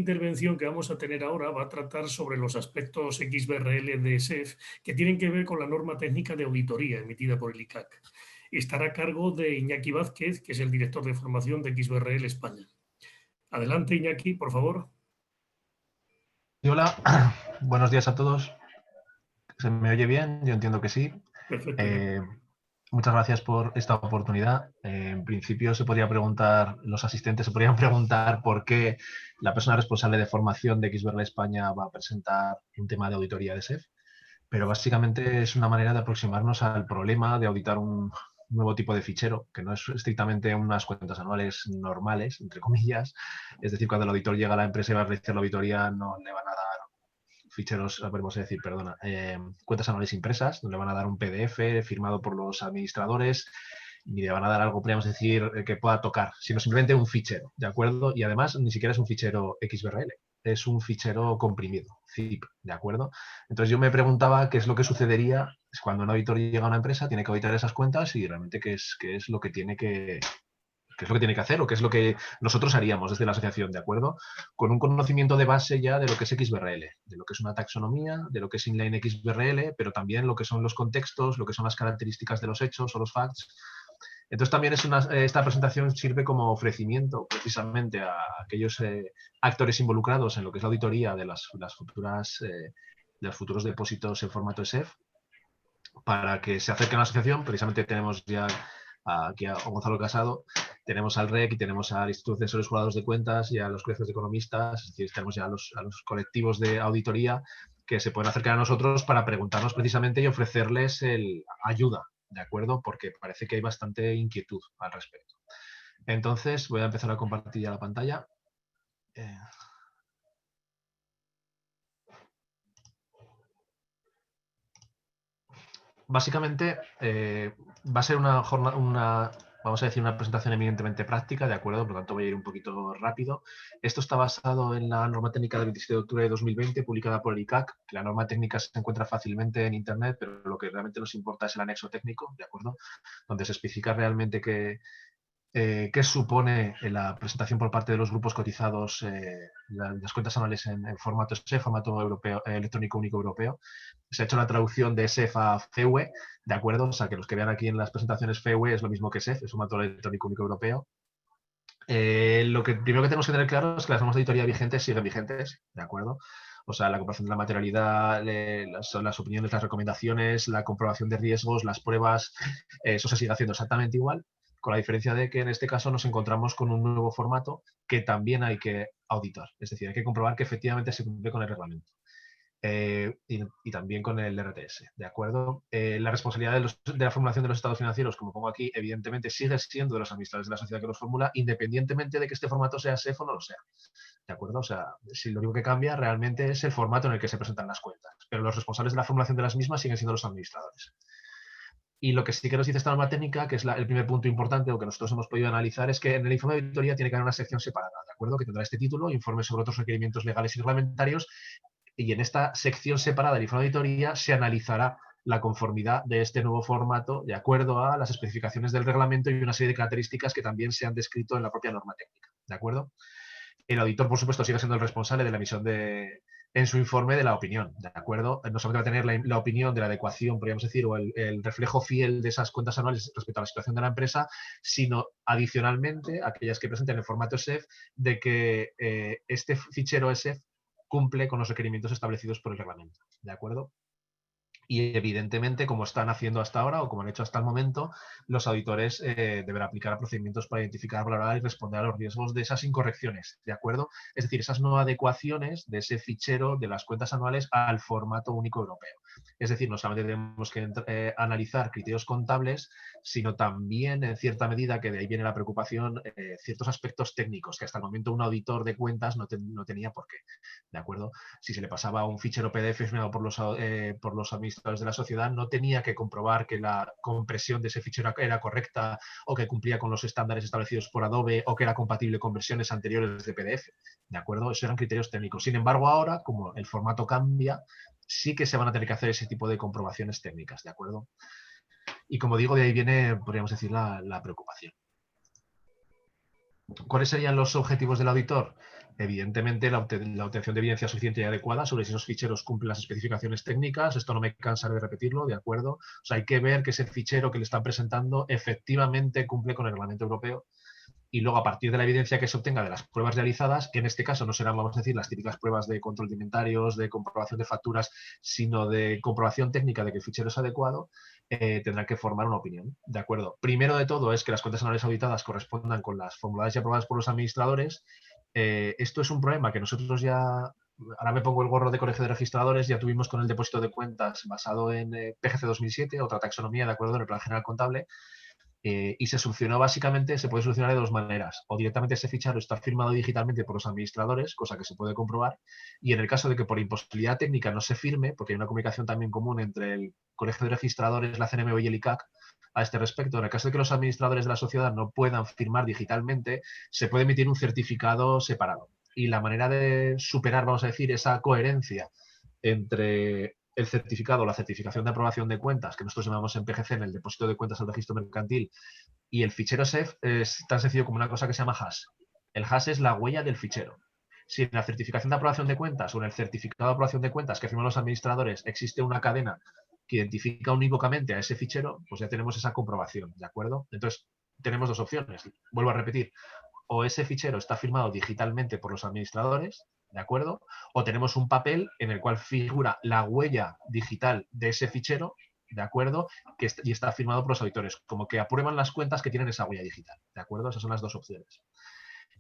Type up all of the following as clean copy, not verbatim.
Intervención que vamos a tener ahora va a tratar sobre los aspectos XBRL de SEF que tienen que ver con la norma técnica de auditoría emitida por el ICAC. Estará a cargo de Iñaki Vázquez, que es el director de formación de XBRL España. Adelante, Iñaki, por favor. Hola, buenos días a todos. ¿Se me oye bien? Yo entiendo que sí. Perfecto. Eh, Muchas gracias por esta oportunidad. En principio se podría preguntar, los asistentes se podrían preguntar por qué la persona responsable de formación de XBRL España va a presentar un tema de auditoría de SEF, pero básicamente es una manera de aproximarnos al problema de auditar un nuevo tipo de fichero, que no es estrictamente unas cuentas anuales normales, entre comillas. Es decir, cuando el auditor llega a la empresa y va a realizar la auditoría, no le van a dar ficheros, podemos decir, perdona, cuentas anuales impresas, donde van a dar un PDF firmado por los administradores, ni le van a dar algo, podríamos decir, que pueda tocar, sino simplemente un fichero, ¿de acuerdo? Y además ni siquiera es un fichero XBRL, es un fichero comprimido, zip, ¿de acuerdo? Entonces yo me preguntaba qué es lo que sucedería cuando un auditor llega a una empresa, tiene que auditar esas cuentas y realmente qué es lo que tiene que, qué es lo que tiene que hacer o qué es lo que nosotros haríamos desde la asociación, ¿de acuerdo? Con un conocimiento de base ya de lo que es XBRL, de lo que es una taxonomía, de lo que es inline XBRL, pero también lo que son los contextos, lo que son las características de los hechos o los facts. Entonces también esta presentación sirve como ofrecimiento precisamente a aquellos actores involucrados en lo que es la auditoría de de los futuros depósitos en formato SF para que se acerquen a la asociación. Precisamente tenemos ya aquí a Gonzalo Casado, tenemos al REC y tenemos al Instituto de Asesores Jurados de Cuentas y a los colegios de economistas, es decir, tenemos ya a los colectivos de auditoría que se pueden acercar a nosotros para preguntarnos precisamente y ofrecerles ayuda, ¿de acuerdo? Porque parece que hay bastante inquietud al respecto. Entonces, voy a empezar a compartir ya la pantalla. Básicamente, va a ser vamos a decir, una presentación eminentemente práctica, ¿de acuerdo? Por lo tanto, voy a ir un poquito rápido. Esto está basado en la norma técnica del 27 de octubre de 2020, publicada por el ICAC, que la norma técnica se encuentra fácilmente en Internet, pero lo que realmente nos importa es el anexo técnico, ¿de acuerdo? Donde se especifica realmente qué supone la presentación por parte de los grupos cotizados las cuentas anuales en formato SEF, formato europeo, electrónico único europeo. Se ha hecho la traducción de SEF a FEUE, ¿de acuerdo? O sea, que los que vean aquí en las presentaciones FEUE es lo mismo que SEF, es formato electrónico único europeo. Lo que primero que tenemos que tener claro es que las normas de auditoría vigentes siguen vigentes, ¿de acuerdo? O sea, la comprobación de la materialidad, las opiniones, las recomendaciones, la comprobación de riesgos, las pruebas, eso se sigue haciendo exactamente igual, con la diferencia de que en este caso nos encontramos con un nuevo formato que también hay que auditar. Es decir, hay que comprobar que efectivamente se cumple con el reglamento. Y también con el RTS, ¿de acuerdo? La responsabilidad de la formulación de los estados financieros, como pongo aquí, evidentemente sigue siendo de los administradores de la sociedad que los formula, independientemente de que este formato sea SEF o no lo sea, ¿de acuerdo? O sea, si lo único que cambia realmente es el formato en el que se presentan las cuentas, pero los responsables de la formulación de las mismas siguen siendo los administradores. Y lo que sí que nos dice esta norma técnica, que es el primer punto importante o que nosotros hemos podido analizar, es que en el informe de auditoría tiene que haber una sección separada, ¿de acuerdo? Que tendrá este título, informe sobre otros requerimientos legales y reglamentarios, y en esta sección separada del informe de auditoría se analizará la conformidad de este nuevo formato de acuerdo a las especificaciones del reglamento y una serie de características que también se han descrito en la propia norma técnica, ¿de acuerdo? El auditor, por supuesto, sigue siendo el responsable de la emisión en su informe de la opinión, ¿de acuerdo? No solamente va a tener la opinión de la adecuación, podríamos decir, o el reflejo fiel de esas cuentas anuales respecto a la situación de la empresa, sino adicionalmente aquellas que presenten el formato SEF de que este fichero SEF cumple con los requerimientos establecidos por el reglamento, ¿de acuerdo? Y evidentemente, como están haciendo hasta ahora o como han hecho hasta el momento, los auditores deberán aplicar procedimientos para identificar, valorar y responder a los riesgos de esas incorrecciones, ¿de acuerdo? Es decir, esas no adecuaciones de ese fichero de las cuentas anuales al formato único europeo. Es decir, no solamente tenemos que analizar criterios contables, sino también, en cierta medida, que de ahí viene la preocupación, ciertos aspectos técnicos que hasta el momento un auditor de cuentas no tenía por qué, ¿de acuerdo? Si se le pasaba un fichero PDF firmado por los administradores de la sociedad, no tenía que comprobar que la compresión de ese fichero era correcta o que cumplía con los estándares establecidos por Adobe o que era compatible con versiones anteriores de PDF, ¿de acuerdo? Esos eran criterios técnicos. Sin embargo, ahora, como el formato cambia, sí que se van a tener que hacer ese tipo de comprobaciones técnicas, ¿de acuerdo? Y como digo, de ahí viene, podríamos decir, la preocupación. ¿Cuáles serían los objetivos del auditor? Evidentemente, la obtención de evidencia suficiente y adecuada sobre si esos ficheros cumplen las especificaciones técnicas. Esto no me cansaré de repetirlo, ¿de acuerdo? O sea, hay que ver que ese fichero que le están presentando efectivamente cumple con el reglamento europeo. Y luego, a partir de la evidencia que se obtenga de las pruebas realizadas, que en este caso no serán, vamos a decir, las típicas pruebas de control de inventarios, de comprobación de facturas, sino de comprobación técnica de que el fichero es adecuado, tendrán que formar una opinión. ¿De acuerdo? Primero de todo es que las cuentas anuales auditadas correspondan con las formuladas y aprobadas por los administradores. Esto es un problema que nosotros ya, ahora me pongo el gorro de colegio de registradores, ya tuvimos con el depósito de cuentas basado en PGC 2007, otra taxonomía, de acuerdo, en el Plan General Contable, y se solucionó básicamente, se puede solucionar de dos maneras. O directamente ese fichero está firmado digitalmente por los administradores, cosa que se puede comprobar, y en el caso de que por imposibilidad técnica no se firme, porque hay una comunicación también común entre el Colegio de Registradores, la CNMV y el ICAC a este respecto, en el caso de que los administradores de la sociedad no puedan firmar digitalmente, se puede emitir un certificado separado. Y la manera de superar, vamos a decir, esa coherencia entre el certificado, la certificación de aprobación de cuentas, que nosotros llamamos en PGC, en el depósito de cuentas al registro mercantil, y el fichero SEF es tan sencillo como una cosa que se llama hash. El hash es la huella del fichero. Si en la certificación de aprobación de cuentas o en el certificado de aprobación de cuentas que firman los administradores existe una cadena que identifica unívocamente a ese fichero, pues ya tenemos esa comprobación, ¿de acuerdo? Entonces, tenemos dos opciones. Vuelvo a repetir, o ese fichero está firmado digitalmente por los administradores, ¿de acuerdo? O tenemos un papel en el cual figura la huella digital de ese fichero, ¿de acuerdo? Y está firmado por los auditores, como que aprueban las cuentas que tienen esa huella digital, ¿de acuerdo? Esas son las dos opciones.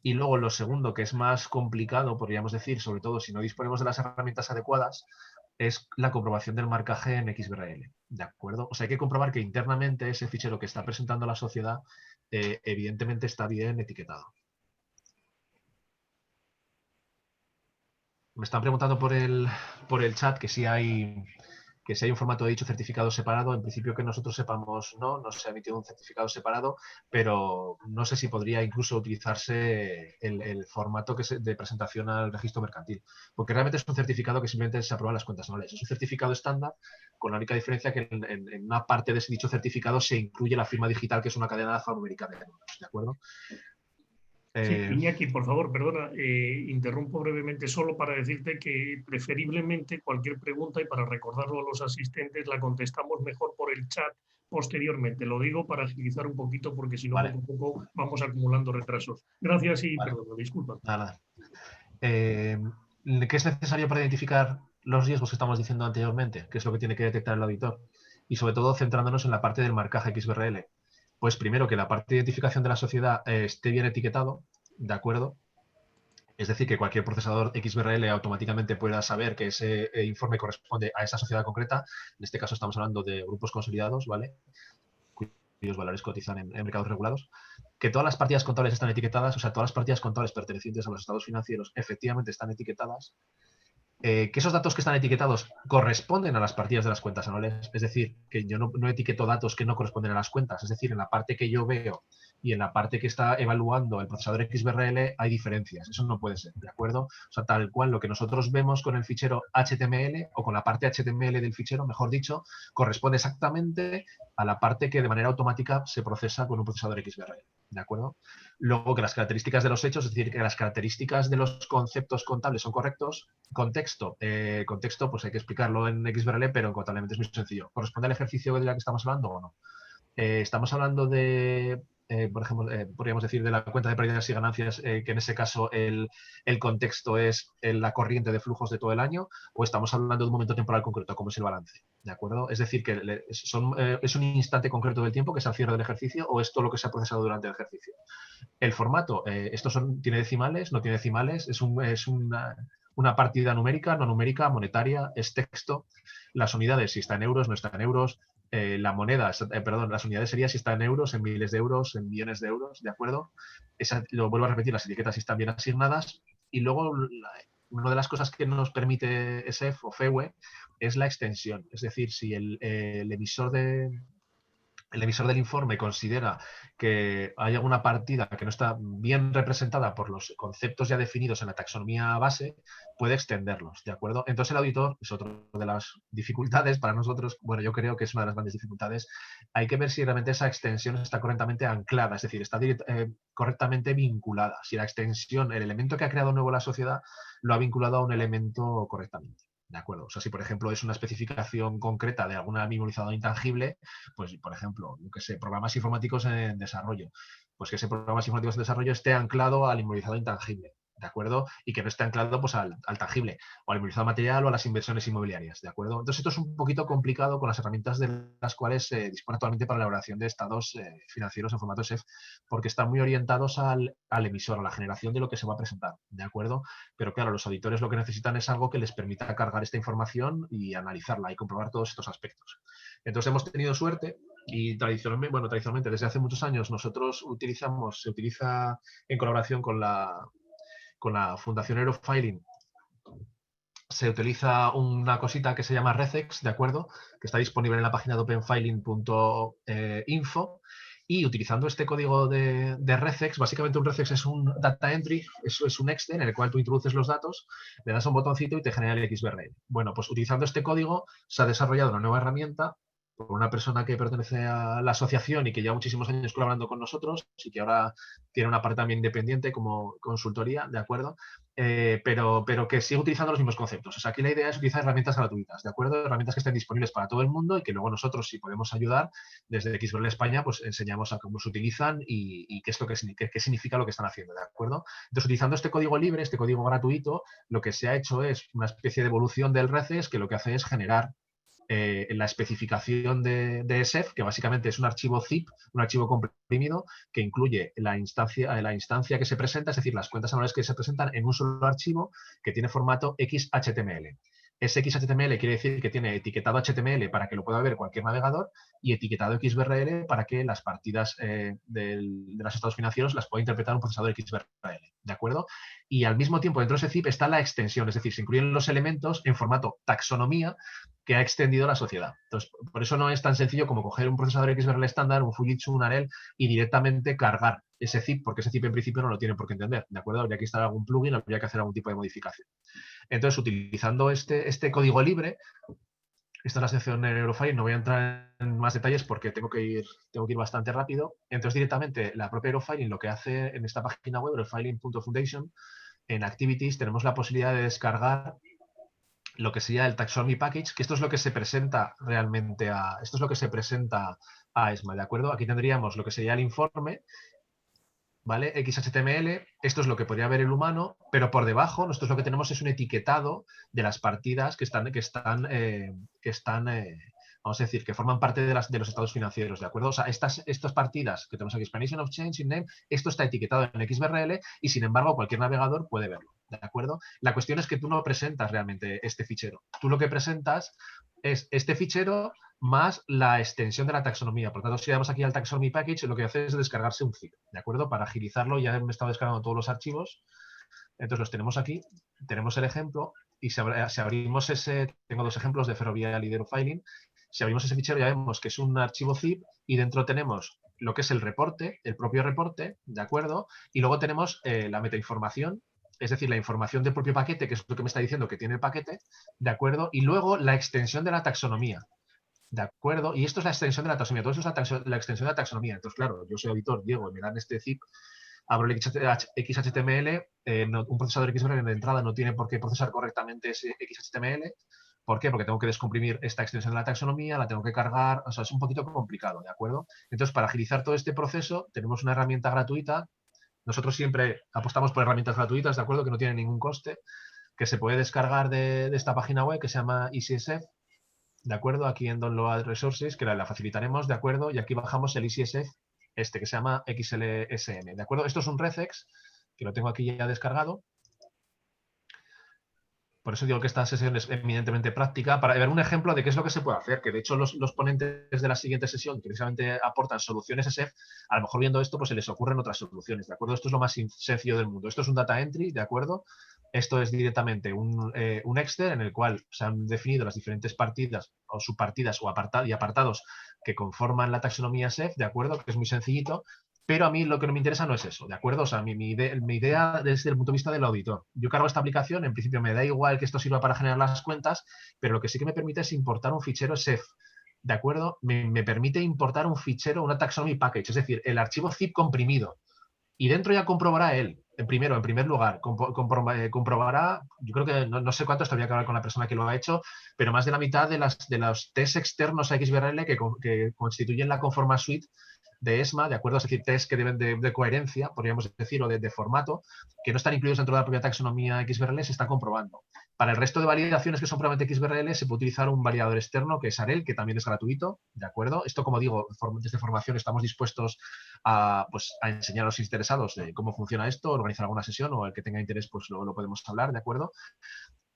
Y luego lo segundo, que es más complicado, podríamos decir, sobre todo si no disponemos de las herramientas adecuadas, es la comprobación del marcaje en XBRL, ¿de acuerdo? O sea, hay que comprobar que internamente ese fichero que está presentando la sociedad evidentemente está bien etiquetado. Me están preguntando por el chat que si hay un formato de dicho certificado separado. En principio, que nosotros sepamos, no se ha emitido un certificado separado, pero no sé si podría incluso utilizarse el formato de presentación al registro mercantil, porque realmente es un certificado que simplemente se aprueban las cuentas anuales. Es un certificado estándar, con la única diferencia que en una parte de ese dicho certificado se incluye la firma digital, que es una cadena alfanumérica de números, ¿de acuerdo? Sí, Iñaki, por favor, perdona, interrumpo brevemente solo para decirte que preferiblemente cualquier pregunta, y para recordarlo a los asistentes, la contestamos mejor por el chat posteriormente. Lo digo para agilizar un poquito, porque si no, Vale, poco a poco vamos acumulando retrasos. Gracias y vale. perdón, disculpa. Nada. ¿Qué es necesario para identificar los riesgos que estamos diciendo anteriormente? ¿Qué es lo que tiene que detectar el auditor? Y sobre todo centrándonos en la parte del marcaje XBRL. Pues primero, que la parte de identificación de la sociedad esté bien etiquetado, ¿de acuerdo? Es decir, que cualquier procesador XBRL automáticamente pueda saber que ese informe corresponde a esa sociedad concreta. En este caso estamos hablando de grupos consolidados, ¿vale? Cuyos valores cotizan en mercados regulados. Que todas las partidas contables están etiquetadas, o sea, todas las partidas contables pertenecientes a los estados financieros efectivamente están etiquetadas, que esos datos que están etiquetados corresponden a las partidas de las cuentas anuales, es decir, que yo no etiqueto datos que no corresponden a las cuentas, es decir, en la parte que yo veo y en la parte que está evaluando el procesador XBRL hay diferencias, eso no puede ser, ¿de acuerdo? O sea, tal cual lo que nosotros vemos con el fichero HTML o con la parte HTML del fichero, mejor dicho, corresponde exactamente a la parte que de manera automática se procesa con un procesador XBRL, ¿de acuerdo? Luego, que las características de los hechos, es decir, que las características de los conceptos contables son correctos. Contexto, pues hay que explicarlo en XBRL, pero contablemente es muy sencillo. ¿Corresponde al ejercicio del que estamos hablando o no? Estamos hablando de, por ejemplo, podríamos decir de la cuenta de pérdidas y ganancias, que en ese caso el contexto es la corriente de flujos de todo el año, o estamos hablando de un momento temporal concreto, como es el balance, ¿de acuerdo? Es decir, que es un instante concreto del tiempo, que es al cierre del ejercicio, o es todo lo que se ha procesado durante el ejercicio. El formato, tiene decimales, no tiene decimales, es una partida numérica, no numérica, monetaria, es texto. Las unidades, si está en euros, no está en euros. La moneda, las unidades sería si está en euros, en miles de euros, en millones de euros, ¿de acuerdo? Lo vuelvo a repetir, las etiquetas si están bien asignadas. Y luego, una de las cosas que nos permite SF o FEWE es la extensión. Es decir, si el emisor el emisor del informe considera que hay alguna partida que no está bien representada por los conceptos ya definidos en la taxonomía base, puede extenderlos, ¿de acuerdo? Entonces el auditor es otra de las dificultades para nosotros, bueno, yo creo que es una de las grandes dificultades, hay que ver si realmente esa extensión está correctamente anclada, es decir, está correctamente vinculada, si la extensión, el elemento que ha creado nuevo la sociedad, lo ha vinculado a un elemento correctamente. ¿De acuerdo? O sea, si por ejemplo es una especificación concreta de alguna memorizador intangible, pues, por ejemplo, yo que sé, programas informáticos en desarrollo, pues que ese programas informáticos en desarrollo esté anclado al inmovilizado intangible, ¿de acuerdo? Y que no esté anclado pues, al tangible, o al inmovilizado material o a las inversiones inmobiliarias, ¿de acuerdo? Entonces, esto es un poquito complicado con las herramientas de las cuales se dispone actualmente para la elaboración de estados financieros en formato SEF, porque están muy orientados al emisor, a la generación de lo que se va a presentar, ¿de acuerdo? Pero claro, los auditores lo que necesitan es algo que les permita cargar esta información y analizarla y comprobar todos estos aspectos. Entonces hemos tenido suerte y tradicionalmente desde hace muchos años se utiliza en colaboración con la Fundación Eurofiling, se utiliza una cosita que se llama Regex, ¿de acuerdo? Que está disponible en la página de openfiling.info. Y utilizando este código de Regex, básicamente un Regex es un data entry, eso es un Excel en el cual tú introduces los datos, le das a un botoncito y te genera el XBRL. Bueno, pues utilizando este código se ha desarrollado una nueva herramienta por una persona que pertenece a la asociación y que lleva muchísimos años colaborando con nosotros y que ahora tiene una parte también independiente como consultoría, ¿de acuerdo? Pero que sigue utilizando los mismos conceptos. O sea, aquí la idea es utilizar herramientas gratuitas, ¿de acuerdo? Herramientas que estén disponibles para todo el mundo y que luego nosotros, si podemos ayudar, desde XBRL España, pues enseñamos a cómo se utilizan y qué es lo qué significa lo que están haciendo, ¿de acuerdo? Entonces, utilizando este código libre, este código gratuito, lo que se ha hecho es una especie de evolución del RECES que lo que hace es generar la especificación de SEF, que básicamente es un archivo zip, un archivo comprimido, que incluye la instancia que se presenta, es decir, las cuentas anuales que se presentan en un solo archivo que tiene formato XHTML. Ese XHTML quiere decir que tiene etiquetado HTML para que lo pueda ver cualquier navegador y etiquetado XBRL para que las partidas de los estados financieros las pueda interpretar un procesador XBRL, ¿de acuerdo? Y al mismo tiempo dentro de ese zip está la extensión, es decir, se incluyen los elementos en formato taxonomía que ha extendido la sociedad. Entonces, por eso no es tan sencillo como coger un procesador XBRL estándar, un Fujitsu, un Arel y directamente cargar ese zip, porque ese zip en principio no lo tiene por qué entender, ¿de acuerdo? Habría que instalar algún plugin, habría que hacer algún tipo de modificación. Entonces, utilizando este código libre, esta es la sección de Eurofiling, no voy a entrar en más detalles porque tengo que ir bastante rápido. Entonces, directamente, la propia Eurofiling lo que hace en esta página web, eurofiling.foundation, en Activities tenemos la posibilidad de descargar lo que sería el Taxonomy Package, que esto es lo que se presenta realmente esto es lo que se presenta a ESMA, ¿de acuerdo? Aquí tendríamos lo que sería el informe, ¿vale? XHTML, esto es lo que podría ver el humano, pero por debajo nosotros lo que tenemos es un etiquetado de las partidas vamos a decir, que forman parte de los estados financieros, ¿de acuerdo? O sea, estas partidas que tenemos aquí, Explanation of Change in Name, esto está etiquetado en XBRL y, sin embargo, cualquier navegador puede verlo, ¿de acuerdo? La cuestión es que tú no presentas realmente este fichero. Tú lo que presentas es este fichero más la extensión de la taxonomía. Por lo tanto, si le damos aquí al Taxonomy Package, lo que hace es descargarse un zip, ¿de acuerdo? Para agilizarlo, ya me he estado descargando todos los archivos. Entonces los tenemos aquí, tenemos el ejemplo y si abrimos tengo dos ejemplos de Ferrovial y de Eurofiling. Si abrimos ese fichero ya vemos que es un archivo zip y dentro tenemos lo que es el reporte, el propio reporte, ¿de acuerdo? Y luego tenemos la metainformación, es decir, la información del propio paquete, que es lo que me está diciendo que tiene el paquete, ¿de acuerdo? Y luego la extensión de la taxonomía, ¿de acuerdo? Y esto es la extensión de la taxonomía, todo eso es la extensión de la taxonomía. Entonces, claro, yo soy auditor, Diego, y me dan este zip, abro el XHTML, un procesador XML de entrada no tiene por qué procesar correctamente ese XHTML. ¿Por qué? Porque tengo que descomprimir esta extensión de la taxonomía, la tengo que cargar, o sea, es un poquito complicado, ¿de acuerdo? Entonces, para agilizar todo este proceso, tenemos una herramienta gratuita. Nosotros siempre apostamos por herramientas gratuitas, ¿de acuerdo? Que no tienen ningún coste, que se puede descargar de esta página web que se llama ECSF, ¿de acuerdo? Aquí en Download Resources, que la facilitaremos, ¿de acuerdo? Y aquí bajamos el ECSF, que se llama XLSM, ¿de acuerdo? Esto es un Regex, que lo tengo aquí ya descargado. Por eso digo que esta sesión es eminentemente práctica, para ver un ejemplo de qué es lo que se puede hacer, que de hecho los ponentes de la siguiente sesión, que precisamente aportan soluciones SF, a lo mejor viendo esto, pues se les ocurren otras soluciones, ¿de acuerdo? Esto es lo más sencillo del mundo. Esto es un data entry, ¿de acuerdo? Esto es directamente un Excel en el cual se han definido las diferentes partidas o subpartidas o y apartados que conforman la taxonomía SEF, ¿de acuerdo? Que es muy sencillito, pero a mí lo que no me interesa no es eso, ¿de acuerdo? O sea, mi idea desde el punto de vista del auditor. Yo cargo esta aplicación, en principio me da igual que esto sirva para generar las cuentas, pero lo que sí que me permite es importar un fichero SEF, ¿de acuerdo? Me permite importar un fichero, una taxonomy package, es decir, el archivo zip comprimido. Y dentro ya comprobará él, en primer lugar, comprobará, yo creo que no sé cuánto, todavía que hablar con la persona que lo ha hecho, pero más de la mitad de los tests externos a XBRL que constituyen la Conforma Suite de ESMA, ¿de acuerdo? Es decir, tests que deben de coherencia, podríamos decir, o de formato, que no están incluidos dentro de la propia taxonomía XBRL, se está comprobando. Para el resto de validaciones que son puramente XBRL, se puede utilizar un validador externo, que es AREL, que también es gratuito, ¿de acuerdo? Esto, como digo, desde formación estamos dispuestos a enseñar a los interesados de cómo funciona esto, organizar alguna sesión, o el que tenga interés, pues lo podemos hablar, ¿de acuerdo?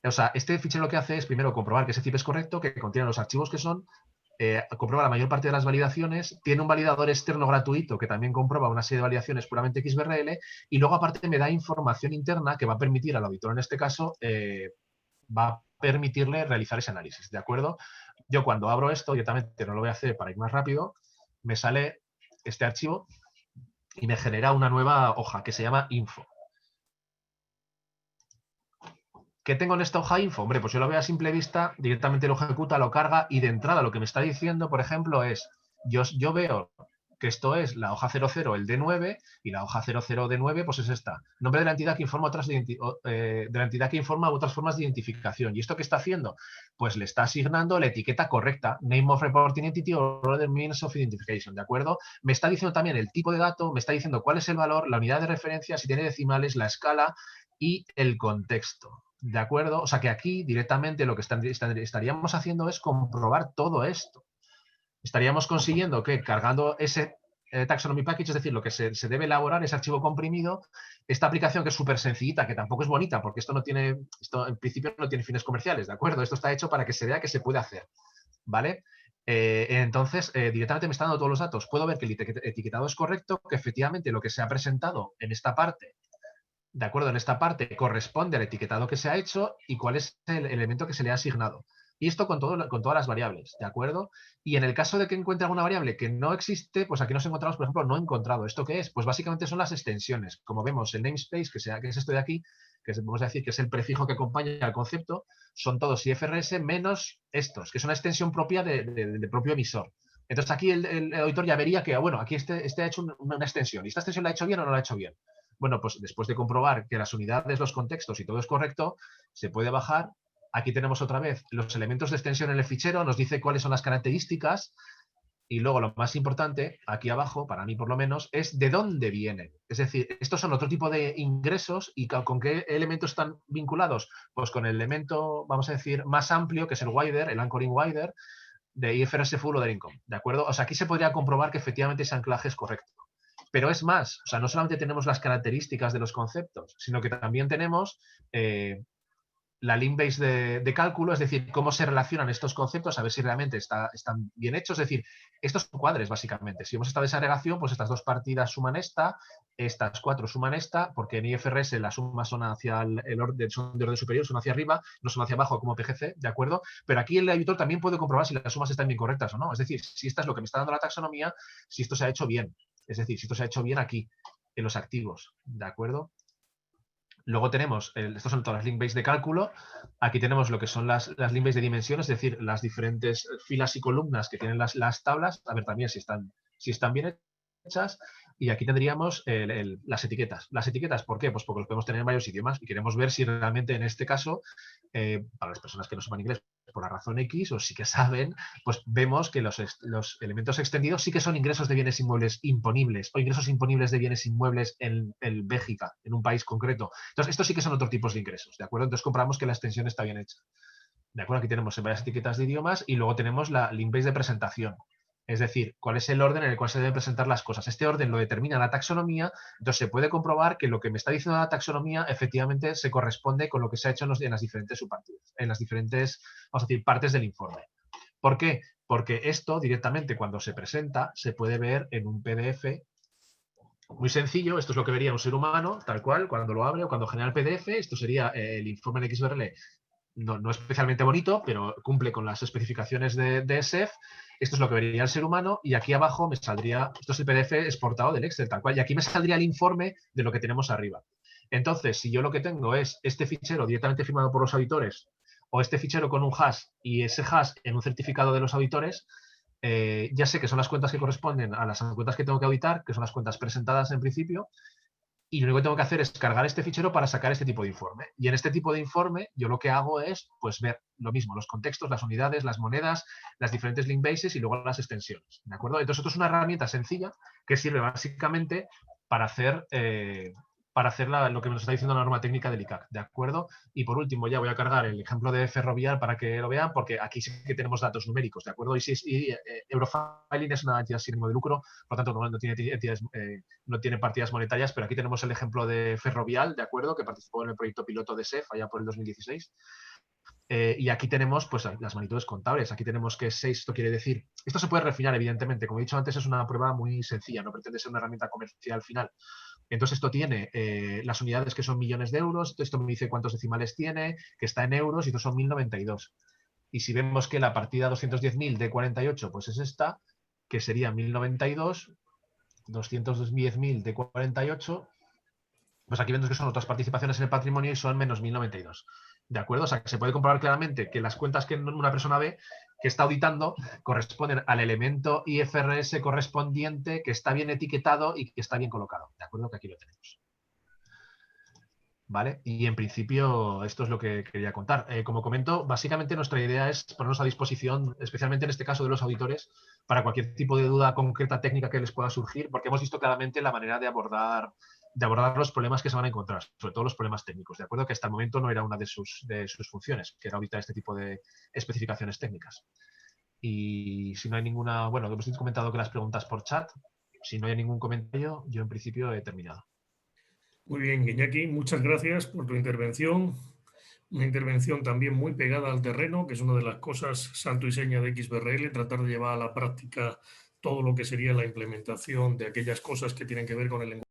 O sea, este fichero lo que hace es primero comprobar que ese zip es correcto, que contiene los archivos que son, comprueba la mayor parte de las validaciones, tiene un validador externo gratuito que también comprueba una serie de validaciones puramente XBRL, y luego aparte me da información interna que va a permitir al auditor, en este caso, va a permitirle realizar ese análisis, ¿de acuerdo? Yo cuando abro esto, directamente no lo voy a hacer para ir más rápido, me sale este archivo y me genera una nueva hoja que se llama info. ¿Qué tengo en esta hoja info? Hombre, pues yo lo veo a simple vista, directamente lo ejecuta, lo carga y de entrada lo que me está diciendo, por ejemplo, es, yo veo que esto es la hoja 00, el D9, y la hoja 00 D9, pues es esta. Nombre de la entidad que informa de la entidad que informa otras formas de identificación. ¿Y esto qué está haciendo? Pues le está asignando la etiqueta correcta, Name of Reporting Entity or other means of identification, ¿de acuerdo? Me está diciendo también el tipo de dato, me está diciendo cuál es el valor, la unidad de referencia, si tiene decimales, la escala y el contexto. ¿De acuerdo? O sea que aquí directamente lo que estaríamos haciendo es comprobar todo esto. Estaríamos consiguiendo que cargando ese taxonomy package, es decir, lo que se debe elaborar, ese archivo comprimido, esta aplicación que es súper sencillita, que tampoco es bonita, porque esto en principio no tiene fines comerciales, ¿de acuerdo? Esto está hecho para que se vea que se puede hacer, ¿vale? Entonces, directamente me está dando todos los datos. Puedo ver que el etiquetado es correcto, que efectivamente lo que se ha presentado en esta parte, de acuerdo, en esta parte corresponde al etiquetado que se ha hecho y cuál es el elemento que se le ha asignado. Y esto con todas las variables, ¿de acuerdo? Y en el caso de que encuentre alguna variable que no existe, pues aquí nos encontramos, por ejemplo, no encontrado. ¿Esto qué es? Pues básicamente son las extensiones. Como vemos, el namespace, que es esto de aquí, vamos a decir que es el prefijo que acompaña al concepto, son todos IFRS menos estos, que es una extensión propia del propio emisor. Entonces aquí el auditor ya vería que, bueno, aquí este ha hecho una extensión. ¿Y esta extensión la ha hecho bien o no la ha hecho bien? Bueno, pues después de comprobar que las unidades, los contextos y todo es correcto, se puede bajar. Aquí tenemos otra vez los elementos de extensión en el fichero, nos dice cuáles son las características y luego lo más importante, aquí abajo, para mí por lo menos, es de dónde vienen. Es decir, estos son otro tipo de ingresos y con qué elementos están vinculados. Pues con el elemento, vamos a decir, más amplio, que es el wider, el anchoring wider, de IFRS Full Order Income. ¿De acuerdo? O sea, aquí se podría comprobar que efectivamente ese anclaje es correcto. Pero es más, o sea, no solamente tenemos las características de los conceptos, sino que también tenemos la link base de cálculo, es decir, cómo se relacionan estos conceptos, a ver si realmente están bien hechos. Es decir, estos son cuadres, básicamente. Si hemos esta desagregación, pues estas dos partidas suman estas cuatro suman esta, porque en IFRS las sumas son hacia el orden, son de orden superior, son hacia arriba, no son hacia abajo como PGC, ¿de acuerdo? Pero aquí el editor también puede comprobar si las sumas están bien correctas o no. Es decir, si esta es lo que me está dando la taxonomía, si esto se ha hecho bien. Es decir, si esto se ha hecho bien aquí, en los activos, ¿de acuerdo? Luego tenemos, estos son todas las link base de cálculo. Aquí tenemos lo que son las link base de dimensiones, es decir, las diferentes filas y columnas que tienen las tablas, a ver también si están bien hechas. Y aquí tendríamos las etiquetas. ¿Las etiquetas por qué? Pues porque los podemos tener en varios idiomas y queremos ver si realmente en este caso, para las personas que no sepan inglés, por la razón X o sí que saben, pues vemos que los elementos extendidos sí que son ingresos de bienes inmuebles imponibles o ingresos imponibles de bienes inmuebles en Bélgica, en un país concreto. Entonces, estos sí que son otros tipos de ingresos, ¿de acuerdo? Entonces, comprobamos que la extensión está bien hecha. ¿De acuerdo? Aquí tenemos varias etiquetas de idiomas y luego tenemos la link base de presentación. Es decir, cuál es el orden en el cual se deben presentar las cosas. Este orden lo determina la taxonomía, entonces se puede comprobar que lo que me está diciendo la taxonomía efectivamente se corresponde con lo que se ha hecho en las diferentes subpartidas, en las diferentes, vamos a decir, partes del informe. ¿Por qué? Porque esto directamente cuando se presenta se puede ver en un PDF Muy sencillo, esto es lo que vería un ser humano, tal cual, cuando lo abre o cuando genera el PDF. Esto sería el informe en XBRL, no especialmente bonito, pero cumple con las especificaciones de SEF. Esto es lo que vería el ser humano y aquí abajo me saldría, esto es el PDF exportado del Excel, tal cual, y aquí me saldría el informe de lo que tenemos arriba. Entonces, si yo lo que tengo es este fichero directamente firmado por los auditores o este fichero con un hash y ese hash en un certificado de los auditores, ya sé que son las cuentas que corresponden a las cuentas que tengo que auditar, que son las cuentas presentadas en principio, y lo único que tengo que hacer es cargar este fichero para sacar este tipo de informe. Y en este tipo de informe yo lo que hago es pues ver lo mismo, los contextos, las unidades, las monedas, las diferentes link bases y luego las extensiones. ¿De acuerdo? Entonces esto es una herramienta sencilla que sirve básicamente para hacer, lo que nos está diciendo la norma técnica del ICAC. ¿De acuerdo? Y por último ya voy a cargar el ejemplo de Ferrovial para que lo vean, porque aquí sí que tenemos datos numéricos. ¿De acuerdo? Eurofiling es una entidad sin ánimo de lucro, por lo tanto no tiene entidades no tiene partidas monetarias, pero aquí tenemos el ejemplo de Ferrovial, ¿de acuerdo? Que participó en el proyecto piloto de SEF allá por el 2016. Y aquí tenemos pues las magnitudes contables. Aquí tenemos que 6, esto quiere decir, esto se puede refinar evidentemente, como he dicho antes es una prueba muy sencilla, no pretende ser una herramienta comercial final. Entonces esto tiene las unidades que son millones de euros, esto me dice cuántos decimales tiene, que está en euros y estos son 1092. Y si vemos que la partida 210.000 de 48 pues es esta, que sería 1092, 210.000 de 48, pues aquí vemos que son otras participaciones en el patrimonio y son menos 1092. ¿De acuerdo? O sea, que se puede comprobar claramente que las cuentas que una persona ve que está auditando corresponden al elemento IFRS correspondiente que está bien etiquetado y que está bien colocado. ¿De acuerdo? Que aquí lo tenemos. ¿Vale? Y en principio esto es lo que quería contar. Como comento, básicamente nuestra idea es ponernos a disposición, especialmente en este caso de los auditores, para cualquier tipo de duda concreta técnica que les pueda surgir, porque hemos visto claramente la manera de abordar los problemas que se van a encontrar, sobre todo los problemas técnicos, ¿de acuerdo? Que hasta el momento no era una de sus funciones, que era auditar este tipo de especificaciones técnicas. Y si no hay ninguna, bueno, hemos comentado que las preguntas por chat, si no hay ningún comentario, yo en principio he terminado. Muy bien, Iñaki, muchas gracias por tu intervención. Una intervención también muy pegada al terreno, que es una de las cosas santo y seña de XBRL, tratar de llevar a la práctica todo lo que sería la implementación de aquellas cosas que tienen que ver con el lenguaje